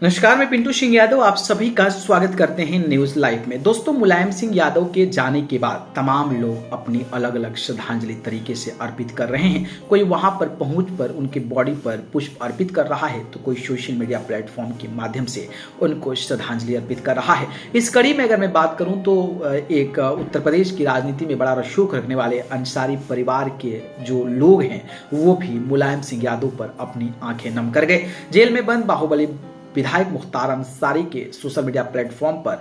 नमस्कार, मैं पिंटू सिंह यादव आप सभी का स्वागत करते हैं न्यूज लाइव में। दोस्तों, मुलायम सिंह यादव के जाने के बाद तमाम लोग अपनी अलग अलग श्रद्धांजलि तरीके से अर्पित कर रहे हैं। कोई वहां पर पहुंच पर उनके बॉडी पर पुष्प अर्पित कर रहा है तो कोई सोशल मीडिया प्लेटफॉर्म के माध्यम से उनको श्रद्धांजलि अर्पित कर रहा है। इस कड़ी में अगर मैं बात करूं तो एक उत्तर प्रदेश की राजनीति में बड़ा रसूख रखने वाले अंसारी परिवार के जो लोग हैं वो भी मुलायम सिंह यादव पर अपनी आंखें नम कर गए। जेल में बंद बाहुबली विधायक मुख्तार अंसारी के सोशल मीडिया प्लेटफॉर्म पर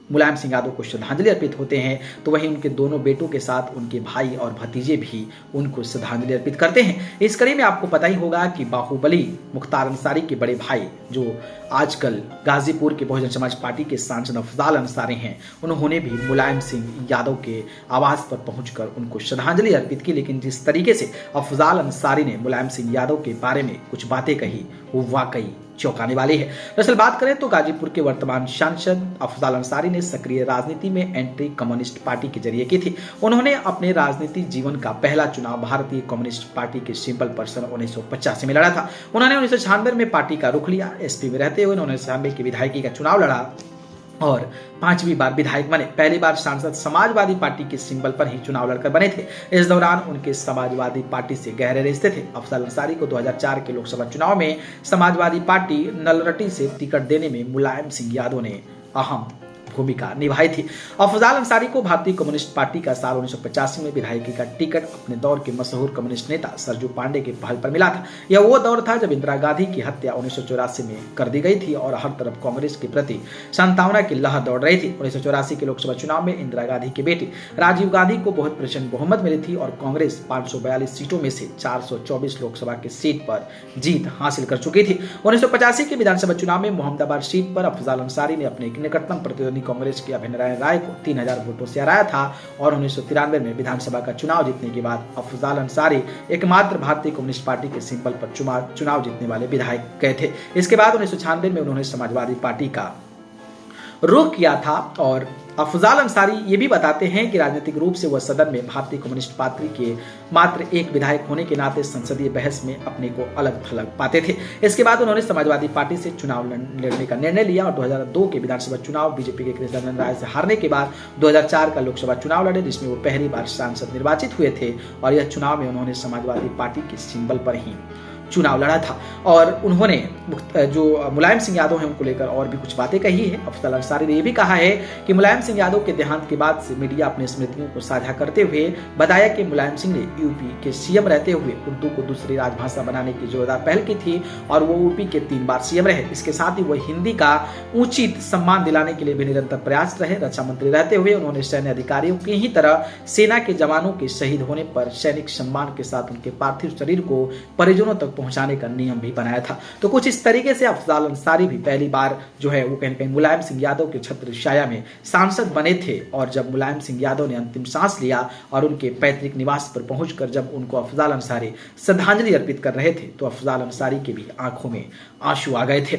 मुलायम सिंह यादव को श्रद्धांजलि अर्पित होते हैं तो वहीं उनके दोनों बेटों के साथ उनके भाई और भतीजे भी उनको श्रद्धांजलि अर्पित करते हैं। इस कड़ी में आपको पता ही होगा कि बाहुबली मुख्तार अंसारी के बड़े भाई जो आजकल गाजीपुर के बहुजन समाज पार्टी के सांसद अफजाल अंसारी हैं, उन्होंने भी मुलायम सिंह यादव के आवास पर पहुंचकर उनको श्रद्धांजलि अर्पित की। लेकिन जिस तरीके से अफजाल अंसारी ने मुलायम सिंह यादव के बारे में कुछ बातें कही वो वाकई चौंकाने वाली है। दरअसल बात करें तो गाजीपुर के वर्तमान सांसद अफजाल अंसारी ने सक्रिय राजनीति में एंट्री कम्युनिस्ट पार्टी के जरिए की थी। उन्होंने अपने राजनीतिक जीवन का पहला चुनाव भारतीय कम्युनिस्ट पार्टी के सिंपल पर्सन 1985 में लड़ा था। उन्होंने 1996 में पार्टी का रुख लिया। एसपी में रहते हुए उन्होंने 1996 की विधायकी का चुनाव लड़ा और 5वीं बार विधायक बने। पहली बार सांसद समाजवादी पार्टी के सिंबल पर ही चुनाव लड़कर बने थे। इस दौरान उनके समाजवादी पार्टी से गहरे रिश्ते थे। अफजाल अंसारी को 2004 के लोकसभा चुनाव में समाजवादी पार्टी नलरटी से टिकट देने में मुलायम सिंह यादव ने अहम भूमिका निभाई थी। अफजाल अंसारी को भारतीय कम्युनिस्ट पार्टी का साल 1985 में विधायकी का टिकट अपने दौर के मशहूर कम्युनिस्ट नेता सरजू पांडे के पहल पर मिला था। यह वो दौर था जब इंदिरा गांधी की हत्या 1984 में कर दी गई थी और हर तरफ कांग्रेस के प्रति सांत्वना की लहर दौड़ रही थी। 1984 के लोकसभा चुनाव में इंदिरा गांधी के बेटे राजीव गांधी को बहुत प्रचंड बहुमत मिली थी और कांग्रेस 542 सीटों में से 424 लोकसभा की सीट पर जीत हासिल कर चुकी थी। 1985 के विधानसभा चुनाव में मोहम्मदाबाद सीट पर अफजाल अंसारी ने अपने निकटतम प्रतिद्वंदी कांग्रेस के अभय नारायण राय को 3000 वोटों से हराया था और 1993 में विधानसभा का चुनाव जीतने के बाद अफजाल अंसारी एकमात्र भारतीय कम्युनिस्ट पार्टी के सिंबल पर चुनाव जीतने वाले विधायक गए थे। इसके बाद 1996 में उन्होंने समाजवादी पार्टी का रुख किया था और अफजाल अंसारी ये भी बताते हैं कि राजनीतिक रूप से वह सदन में भारतीय कम्युनिस्ट पार्टी के मात्र एक विधायक होने के नाते संसदीय बहस में अपने को अलग थलग पाते थे। इसके बाद उन्होंने समाजवादी पार्टी से चुनाव लड़ने का निर्णय लिया और 2002 के विधानसभा चुनाव बीजेपी के कृष्णनंदन राय से हारने के बाद 2004 का लोकसभा चुनाव लड़े जिसमें वो पहली बार सांसद निर्वाचित हुए थे और यह चुनाव में उन्होंने समाजवादी पार्टी के सिंबल पर ही चुनाव लड़ा था। और उन्होंने जो मुलायम सिंह यादव हैं उनको लेकर और भी कुछ बातें कही है। अफजाल अंसारी ने यह भी कहा है कि मुलायम सिंह यादव के देहांत के बाद से मीडिया अपनी स्मृतियों को साझा करते हुए बताया कि मुलायम सिंह ने यूपी के सीएम रहते हुए उर्दू को दूसरी राजभाषा बनाने की जोरदार पहल की थी और वो यूपी के 3 बार सीएम रहे। इसके साथ ही वह हिंदी का उचित सम्मान दिलाने के लिए भी निरंतर प्रयास रहे। रक्षा मंत्री रहते हुए उन्होंने सैन्य अधिकारियों की ही तरह सेना के जवानों के शहीद होने पर सैनिक सम्मान के साथ उनके पार्थिव शरीर को परिजनों तक पहुंचाने का नियम भी बनाया था। तो कुछ इस तरीके से अफजाल अंसारी भी पहली बार जो है वो कहीं कहीं मुलायम सिंह यादव के छत्र छाया में सांसद बने थे और जब मुलायम सिंह यादव ने अंतिम सांस लिया और उनके पैतृक निवास पर पहुंचकर जब उनको अफजाल अंसारी श्रद्धांजलि अर्पित कर रहे थे तो अफजाल अंसारी के भी आंखों में आंसू आ गए थे।